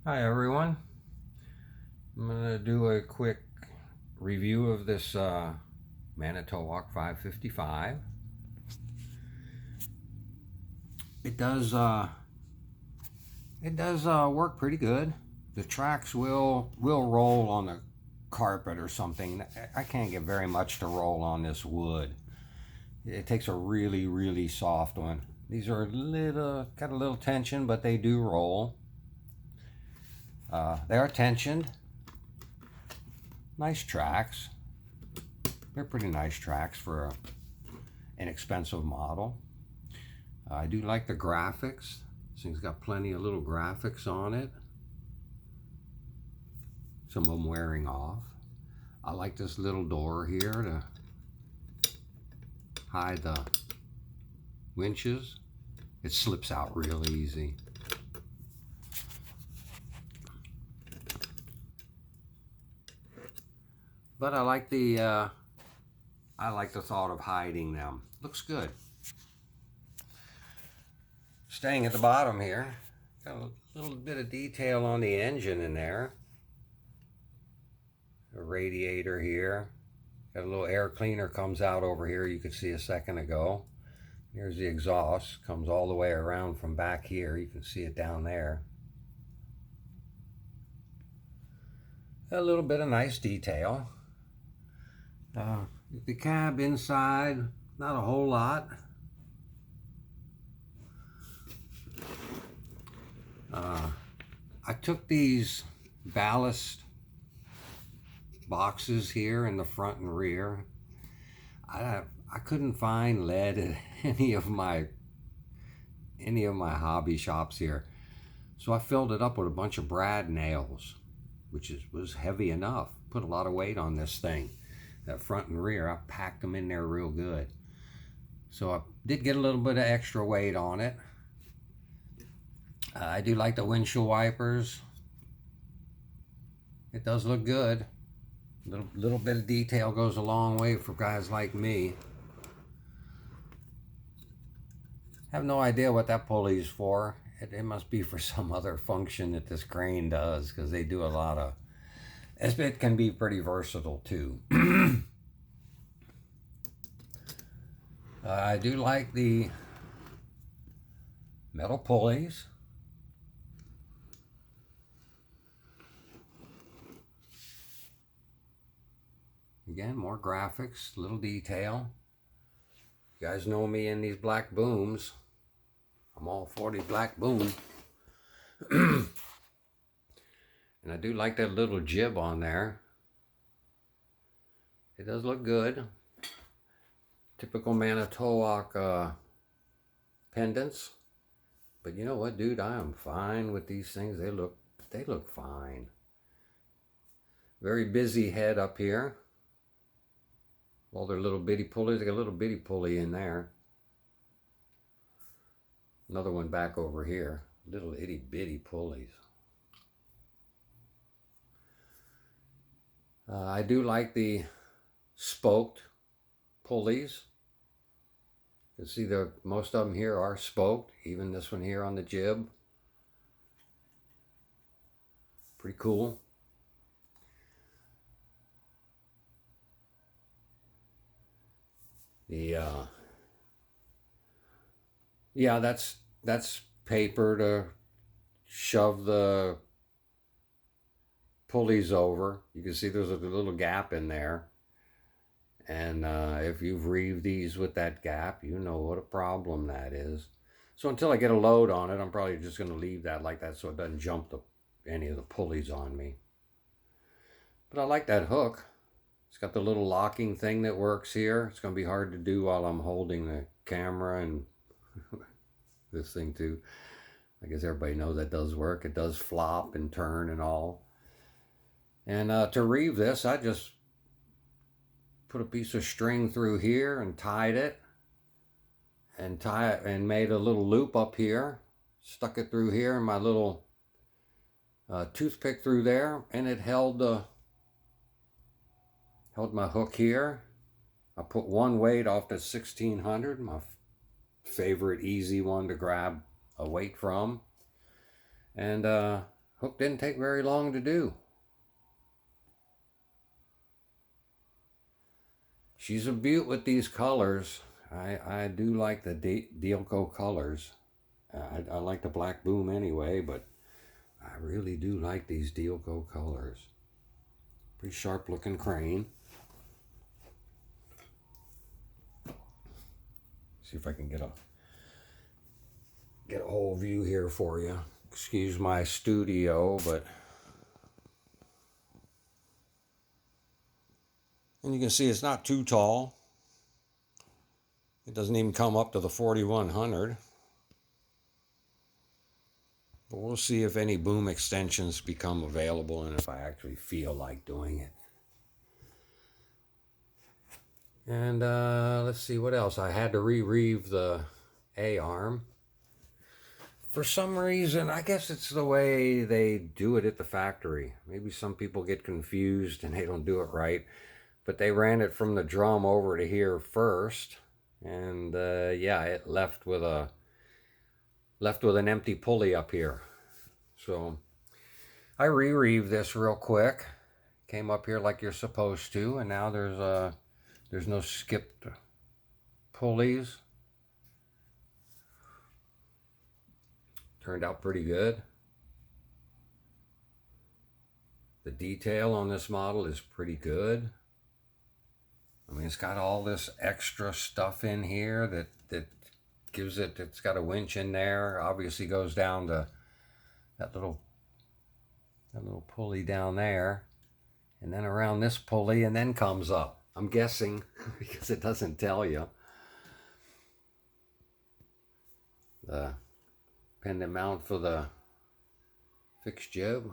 Hi everyone. I'm going to do a quick review of this Manitowoc 555. It does work pretty good. The tracks will roll on the carpet or something. I can't get very much to roll on this wood. It takes a really soft one. These are got a little tension, but they do roll. They are tensioned. Nice tracks. They're pretty nice tracks for an inexpensive model. I do like the graphics. This thing's got plenty of little graphics on it. Some of them wearing off. I like this little door here to hide the winches. It slips out real easy. But I like the thought of hiding them. Looks good. Staying at the bottom here, got a little bit of detail on the engine in there. A radiator here. Got a little air cleaner comes out over here, you could see a second ago. Here's the exhaust, comes all the way around from back here. You can see it down there. A little bit of nice detail. The cab inside, not a whole lot. I took these ballast boxes here in the front and rear. I couldn't find lead at any of my hobby shops here, so I filled it up with a bunch of brad nails, which was heavy enough. Put a lot of weight on this thing. That front and rear, I packed them in there real good. So I did get a little bit of extra weight on it. I do like the windshield wipers. It does look good. Little bit of detail goes a long way for guys like me. Have no idea what that pulley's for. It must be for some other function that this crane does, because they do a lot of... It can be pretty versatile too. I do like the metal pulleys. Again, more graphics, little detail. You guys know me in these black booms. I'm all for the black boom. And I do like that little jib on there. It does look good. Typical Manitowoc pendants. But you know what, dude? I am fine with these things. They look fine. Very busy head up here. All their little bitty pulleys. They got a little bitty pulley in there. Another one back over here. Little itty bitty pulleys. I do like the spoked pulleys. You can see most of them here are spoked. Even this one here on the jib. Pretty cool. Yeah, that's paper to shove the pulleys over. You can see there's a little gap in there. And if you've reeved these with that gap, you know what a problem that is. So until I get a load on it, I'm probably just going to leave that like that so it doesn't jump any of the pulleys on me. But I like that hook. It's got the little locking thing that works here. It's going to be hard to do while I'm holding the camera and this thing too. I guess everybody knows that does work. It does flop and turn and all. And to reeve this, I just put a piece of string through here and tied it. And made a little loop up here. Stuck it through here and my little toothpick through there. And it held my hook here. I put one weight off the 1600, my favorite easy one to grab a weight from. And I Hook didn't take very long to do. She's a beaut with these colors. I do like the Dielco colors. I like the black boom anyway, but I really do like these Dielco colors. Pretty sharp looking crane. See if I can get a whole view here for you. Excuse my studio, but and you can see it's not too tall. It doesn't even come up to the 4100. But we'll see if any boom extensions become available and if I actually feel like doing it. And let's see what else. I had to re-reeve the A-arm. For some reason, I guess it's the way they do it at the factory. Maybe some people get confused and they don't do it right. But they ran it from the drum over to here first. And yeah, it left with an empty pulley up here. So I re-reeved this real quick. Came up here like you're supposed to, and now there's no skipped pulleys. Turned out pretty good. The detail on this model is pretty good. I mean, it's got all this extra stuff in here that gives it, it's got a winch in there. Obviously goes down to that little pulley down there. And then around this pulley and then comes up. I'm guessing because it doesn't tell you. The pendant mount for the fixed jib.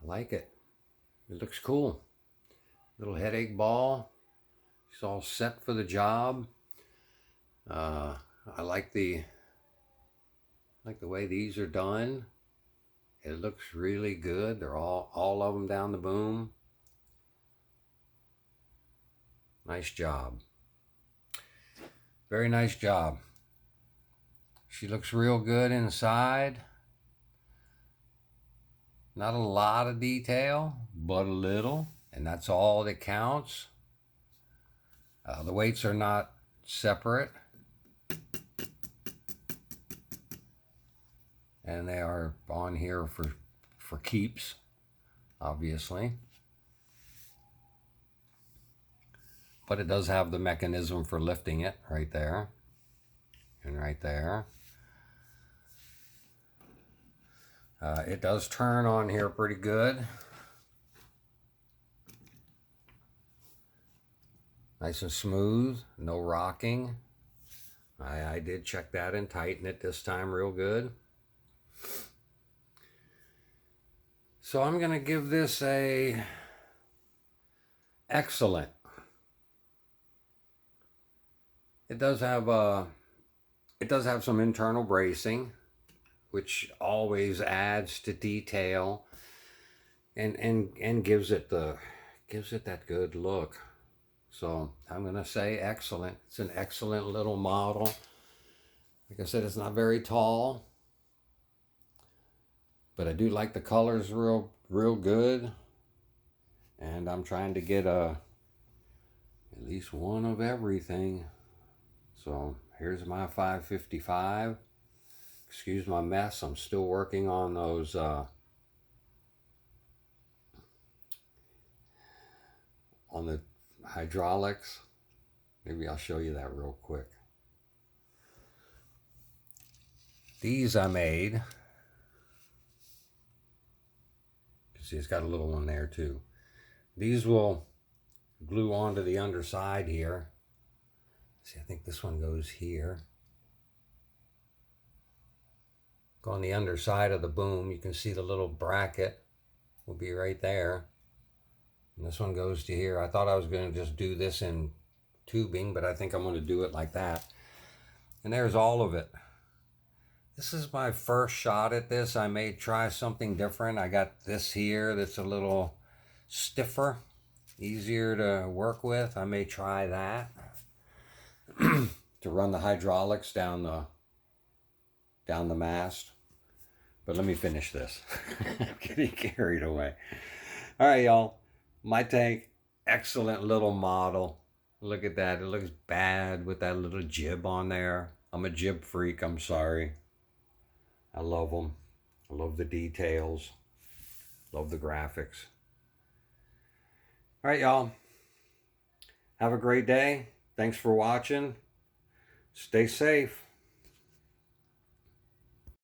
I like it. It looks cool. Little headache ball. It's all set for the job. I like the way these are done. It looks really good. They're all of them down the boom. Nice job. Very nice job. She looks real good inside. Not a lot of detail, but a little, and that's all that counts. The weights are not separate, and they are on here for keeps, obviously. But it does have the mechanism for lifting it right there and right there. It does turn on here pretty good. Nice and smooth, no rocking. I did check that and tighten it this time real good. So I'm gonna give this a excellent. It does have some internal bracing, which always adds to detail and gives it that good look. So I'm gonna say excellent. It's an excellent little model. Like I said, it's not very tall, but I do like the colors real good. And I'm trying to get at least one of everything. So here's my 555. Excuse my mess. I'm still working on those on the hydraulics. Maybe I'll show you that real quick. These I made. You can see it's got a little one there too. These will glue onto the underside here. See, I think this one goes here. Go on the underside of the boom. You can see the little bracket will be right there. And this one goes to here. I thought I was going to just do this in tubing, but I think I'm going to do it like that. And there's all of it. This is my first shot at this. I may try something different. I got this here that's a little stiffer, easier to work with. I may try that to run the hydraulics down the mast. But let me finish this. I'm getting carried away. All right, y'all. My tank, excellent little model. Look at that. It looks bad with that little jib on there. I'm a jib freak. I'm sorry. I love them. I love the details. Love the graphics. All right, y'all. Have a great day. Thanks for watching. Stay safe.